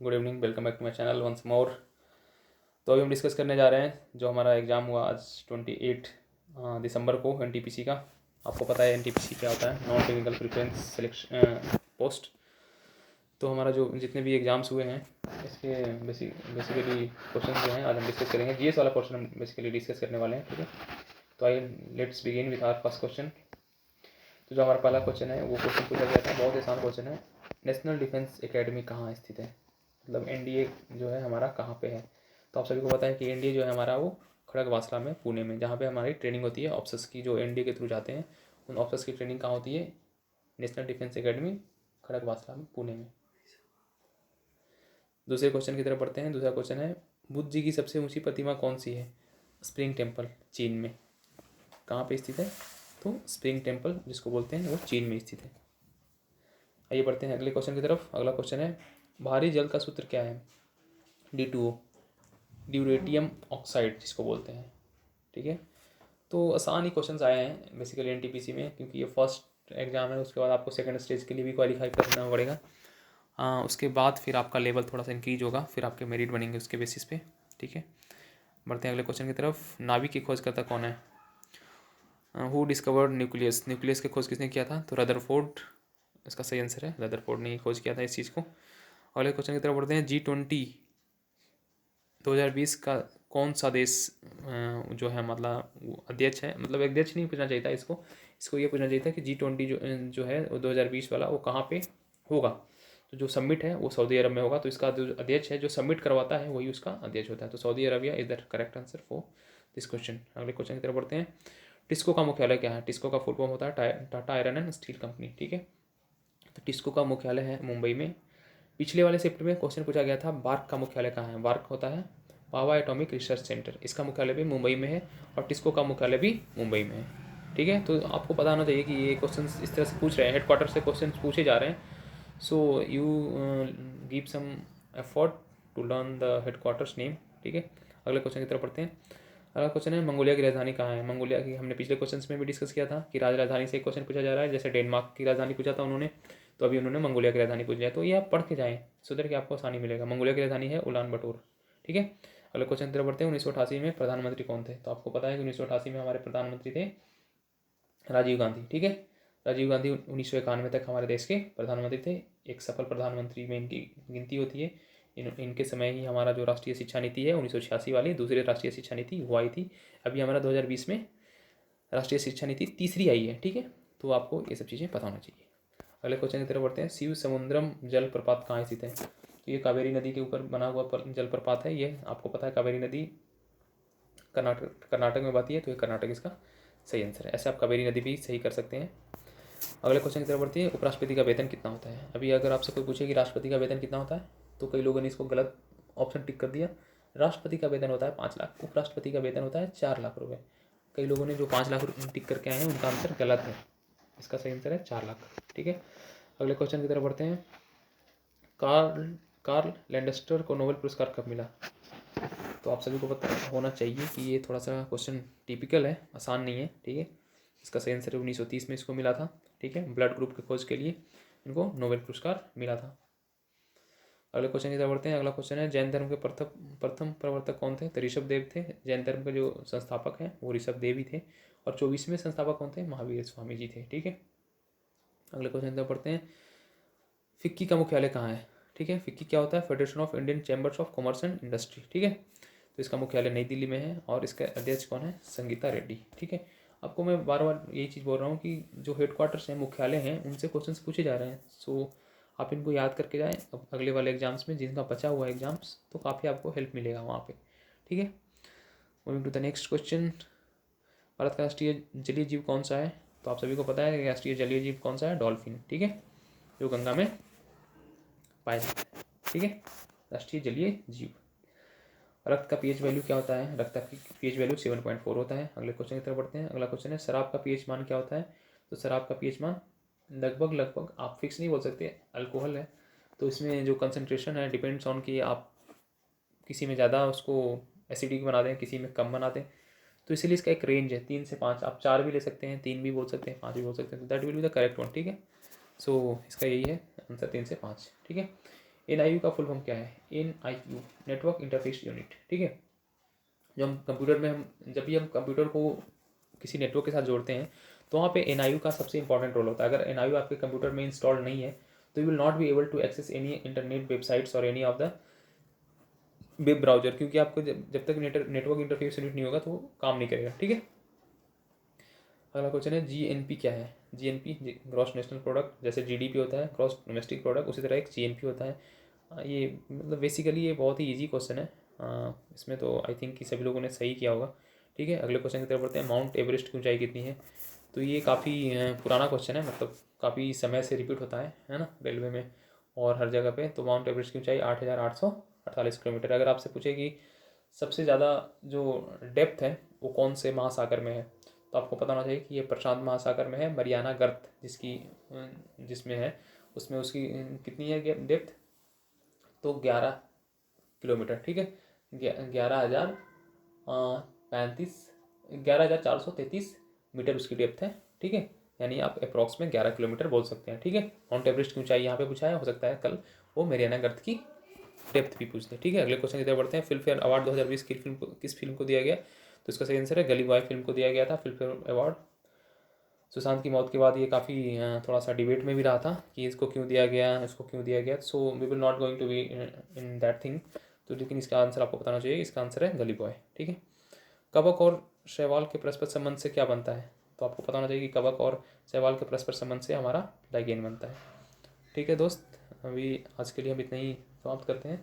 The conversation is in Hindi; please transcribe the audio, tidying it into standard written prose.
Good evening, welcome back to my channel once more. तो अभी हम डिस्कस करने जा रहे हैं जो हमारा एग्ज़ाम हुआ आज 28 दिसंबर को एनटीपीसी का। आपको पता है एनटीपीसी क्या होता है, non technical preference selection post. तो हमारा जो जितने भी एग्ज़ाम्स हुए हैं इसके बेसिकली क्वेश्चन जो हैं आज हम डिस्कस करेंगे। जीएस वाला क्वेश्चन हम बेसिकली डिस्कस करने वाले हैं, ठीक है। तो आइए let's begin with our first question. तो जो हमारा पहला क्वेश्चन है वो क्वेश्चन पूछा गया था, बहुत आसान क्वेश्चन है। नेशनल डिफेंस एकेडमी कहाँ स्थित है, मतलब एनडीए जो है हमारा कहाँ पे है। तो आप सभी को पता है कि एनडीए जो है हमारा वो खड़गवासला में, पुणे में, जहाँ पे हमारी ट्रेनिंग होती है ऑफिसर्स की, जो एनडीए के थ्रू जाते हैं उन ऑफिसर्स की ट्रेनिंग कहाँ होती है, नेशनल डिफेंस एकेडमी खड़गवासला में, पुणे में। दूसरे क्वेश्चन की तरफ बढ़ते हैं। दूसरा क्वेश्चन है, बुद्ध जी की सबसे ऊंची प्रतिमा कौन सी है। स्प्रिंग टेम्पल, चीन में। कहाँ पे स्थित है, तो स्प्रिंग टेम्पल जिसको बोलते हैं वो चीन में स्थित है। आइए बढ़ते हैं अगले क्वेश्चन की तरफ। अगला क्वेश्चन है, भारी जल का सूत्र क्या है। D2O, ड्यूरेटियम ऑक्साइड जिसको बोलते हैं, ठीक है। तो आसान ही क्वेश्चंस आए हैं बेसिकली एनटीपीसी में, क्योंकि ये फर्स्ट एग्जाम है। उसके बाद आपको सेकंड स्टेज के लिए भी क्वालिफाई करना पड़ेगा। उसके बाद फिर आपका लेवल थोड़ा सा इंक्रीज होगा, फिर आपके मेरिट बनेंगे उसके बेसिस पे, ठीक है। बढ़ते हैं अगले क्वेश्चन की तरफ। नाभिक की खोजकर्ता कौन है। हु डिस्कवर्ड न्यूक्लियस, न्यूक्लियस की खोज किसने किया था, तो रदरफोर्ड इसका सही आंसर है। रदरफोर्ड ने खोज किया था इस चीज़ को। अगले क्वेश्चन की तरफ बढ़ते हैं। G20 2020 का कौन सा देश जो है, मतलब अध्यक्ष है, मतलब अध्यक्ष नहीं पूछना चाहिए था इसको ये पूछना चाहिए था कि G20 जो है 2020 वाला वो कहाँ पे होगा। तो जो सबमिट है वो सऊदी अरब में होगा, तो इसका जो अध्यक्ष है, जो सबमिट करवाता है वही उसका अध्यक्ष होता है। तो Saudi Arabia is the correct answer for this question. अगले क्वेश्चन की तरफ बढ़ते हैं। टिस्को का मुख्यालय क्या है। टिस्को का फुल फॉर्म होता है Tata iron and steel company, ठीक है। तो टिस्को का मुख्यालय है मुंबई में। पिछले वाले शिफ्ट में क्वेश्चन पूछा गया था, बार्क का मुख्यालय कहाँ है। बार्क होता है पावा एटॉमिक रिसर्च सेंटर, इसका मुख्यालय भी मुंबई में है और टिस्को का मुख्यालय भी मुंबई में है, ठीक है। तो आपको पता होना चाहिए कि ये क्वेश्चन इस तरह से पूछ रहे हैं, हेडक्वार्टर से क्वेश्चन पूछे जा रहे हैं। So you give some effort to learn the headquarters name, ठीक है। अगले क्वेश्चन की तरफ पढ़ते हैं। अगला क्वेश्चन है, मंगोलिया की राजधानी कहाँ है। मंगोलिया की हमने पिछले क्वेश्चन में भी डिस्कस किया था कि राजधानी से एक क्वेश्चन पूछा जा रहा है। जैसे डेनमार्क की राजधानी पूछा था उन्होंने, तो अभी उन्होंने मंगोलिया की राजधानी पूछ लिया। तो ये आप पढ़ के जाएं सुधर के, आपको आसानी मिलेगा। मंगोलिया की राजधानी है उलान बटोर, ठीक है। अगले क्वेश्चन की तरफ बढ़ते हैं। 1988 में प्रधानमंत्री कौन थे। तो आपको पता है कि 1988 में हमारे प्रधानमंत्री थे राजीव गांधी, ठीक है। राजीव गांधी 1991 तक हमारे देश के प्रधानमंत्री थे। एक सफल प्रधानमंत्री में इनकी गिनती होती है। इनके समय ही हमारा जो राष्ट्रीय शिक्षा नीति है 1986 वाली, दूसरी राष्ट्रीय शिक्षा नीति वो आई थी। अभी हमारा 2020 में राष्ट्रीय शिक्षा नीति तीसरी आई है, ठीक है। तो आपको ये सब चीज़ें पता होना चाहिए। अगले क्वेश्चन की तरफ बढ़ते हैं। शिव समुद्रम जलप्रपात कहाँ स्थित है। तो ये कावेरी नदी के ऊपर बना हुआ जलप्रपात है। ये आपको पता है कावेरी नदी कर्नाटक में बहती है, तो ये कर्नाटक इसका सही आंसर है। ऐसे आप कावेरी नदी भी सही कर सकते हैं। अगले क्वेश्चन की तरफ बढ़ती है। उपराष्ट्रपति का वेतन कितना होता है। अभी अगर आपसे कोई पूछे कि राष्ट्रपति का वेतन कितना होता है, तो कई लोगों ने इसको गलत ऑप्शन टिक कर दिया। राष्ट्रपति का वेतन होता है 5 लाख, उपराष्ट्रपति का वेतन होता है 4 लाख रुपये। कई लोगों ने जो 5 लाख टिक करके आए हैं उनका आंसर गलत है, इसका सही आंसर है 4 लाख, ठीक है। अगले क्वेश्चन की तरफ बढ़ते हैं। कार्ल लैंडस्टर को नोबेल पुरस्कार कब मिला। तो आप सभी को पता होना चाहिए कि ये थोड़ा सा क्वेश्चन टिपिकल है, आसान नहीं है, ठीक है। इसका सही आंसर 1930 में इसको मिला था, ठीक है। ब्लड ग्रुप की खोज के लिए इनको नोबेल पुरस्कार मिला था। अगले क्वेश्चन की तरफ बढ़ते हैं। अगला क्वेश्चन है, जैन धर्म के प्रथम प्रवर्तक कौन थे। तो ऋषभ देव थे। जैन धर्म के जो संस्थापक हैं वो ऋषभ देव ही थे। और 24वें संस्थापक कौन थे, महावीर स्वामी जी थे, ठीक है। अगले क्वेश्चन की तरफ बढ़ते हैं। फिक्की का मुख्यालय कहाँ है, ठीक है। फिक्की क्या होता है, federation of Indian chambers of commerce and industry, ठीक है। तो इसका मुख्यालय नई दिल्ली में है और इसका अध्यक्ष कौन है, संगीता रेड्डी, ठीक है। आपको मैं बार बार यही चीज़ बोल रहा हूँ कि जो हेडक्वार्टर्स हैं, मुख्यालय हैं, उनसे क्वेश्चंस पूछे जा रहे हैं। सो आप इनको याद करके जाएँ अब अगले वाले एग्जाम्स में, जिनका बचा हुआ एग्जाम्स, तो काफ़ी आपको हेल्प मिलेगा वहाँ पे, ठीक है। Moving to the next question. Bharat का राष्ट्रीय जलीय जीव कौन सा है। तो आप सभी को पता है कि राष्ट्रीय जलीय जीव कौन सा है, डॉल्फिन, ठीक है, जो गंगा में पाया जाता है, ठीक है। राष्ट्रीय जलीय जीव। रक्त का पीएच वैल्यू क्या होता है। रक्त का पीएच वैल्यू 7.4 होता है। अगले क्वेश्चन की तरफ बढ़ते हैं। अगला क्वेश्चन है, शराब का पीएच मान क्या होता है। तो शराब का पीएच मान लगभग आप फिक्स नहीं बोल सकते, अल्कोहल है तो इसमें जो कंसनट्रेशन है डिपेंड्स ऑन कि आप किसी में ज़्यादा उसको एसिडिक बना दें, किसी में कम बना दें। तो इसीलिए इसका एक रेंज है 3 से 5। आप 4 भी ले सकते हैं, 3 भी बोल सकते हैं, 5 भी बोल सकते हैं। तो that will be the correct one, ठीक है। सो इसका यही है आंसर, 3 से 5, ठीक है। NIU का फुल फॉर्म क्या है? NIU नेटवर्क इंटरफेस यूनिट, ठीक है। जो हम कंप्यूटर में हम जब भी हम कंप्यूटर को किसी नेटवर्क के साथ जोड़ते हैं तो वहाँ पे NIU का सबसे इंपॉर्टेंट रोल होता है। अगर NIU आपके कंप्यूटर में इंस्टॉल नहीं है तो you will not be able to access any internet websites और any of the web browser, क्योंकि आपको जब तक नेटवर्क इंटरफेस यूनिट नहीं होगा तो वो काम नहीं करेगा, ठीक है। अगला क्वेश्चन है GNP क्या है? GNP ग्रॉस नेशनल प्रोडक्ट, जैसे GDP होता है ग्रॉस डोमेस्टिक प्रोडक्ट, उसी तरह एक GNP होता है। ये मतलब बेसिकली ये बहुत ही ईजी क्वेश्चन है। इसमें तो आई थिंक कि सभी लोगों ने सही किया होगा, ठीक है। अगले क्वेश्चन की तरफ बढ़ते हैं। माउंट एवरेस्ट की ऊंचाई कितनी है? तो ये काफ़ी पुराना क्वेश्चन है, मतलब काफ़ी समय से रिपीट होता है ना, रेलवे में और हर जगह पे। तो माउंट एवरेस्ट की ऊंचाई 8,848 किलोमीटर। अगर आपसे पूछे कि सबसे ज़्यादा जो डेप्थ है वो कौन से महासागर में है, तो आपको पता होना चाहिए कि ये प्रशांत महासागर में है। मरियाना गर्त जिसमें है उसमें उसकी कितनी है डेप्थ? तो 11 किलोमीटर, ठीक है। 11,035 11,433 मीटर उसकी डेप्थ है, ठीक है। यानी आप अप्रॉक्स में 11 किलोमीटर बोल सकते हैं, ठीक है। माउंट एवरेस्ट की ऊंचाई यहाँ पे पूछा है, हो सकता है कल वो मरियाना गर्त की डेप्थ भी पूछते हैं, ठीक है। अगले क्वेश्चन की तरफ बढ़ते हैं। फिल्म फेयर अवार्ड 2020 किस फिल्म को दिया गया? तो इसका सही आंसर है गली बॉय फिल्म को दिया गया था फिल्म फेयर अवार्ड। सुशांत की मौत के बाद ये काफ़ी थोड़ा सा डिबेट में भी रहा था कि इसको क्यों दिया गया, इसको क्यों दिया गया। So we will not going to be in that thing. तो लेकिन इसका आंसर आपको बताना चाहिए, इसका आंसर है गली बॉय, ठीक है। कवक और शैवाल के परस्पर संबंध से क्या बनता है? तो आपको पता होना चाहिए कि कवक और शैवाल के परस्पर संबंध से हमारा लाइगेन बनता है, ठीक है दोस्त। अभी आज के लिए हम इतना ही समाप्त करते हैं।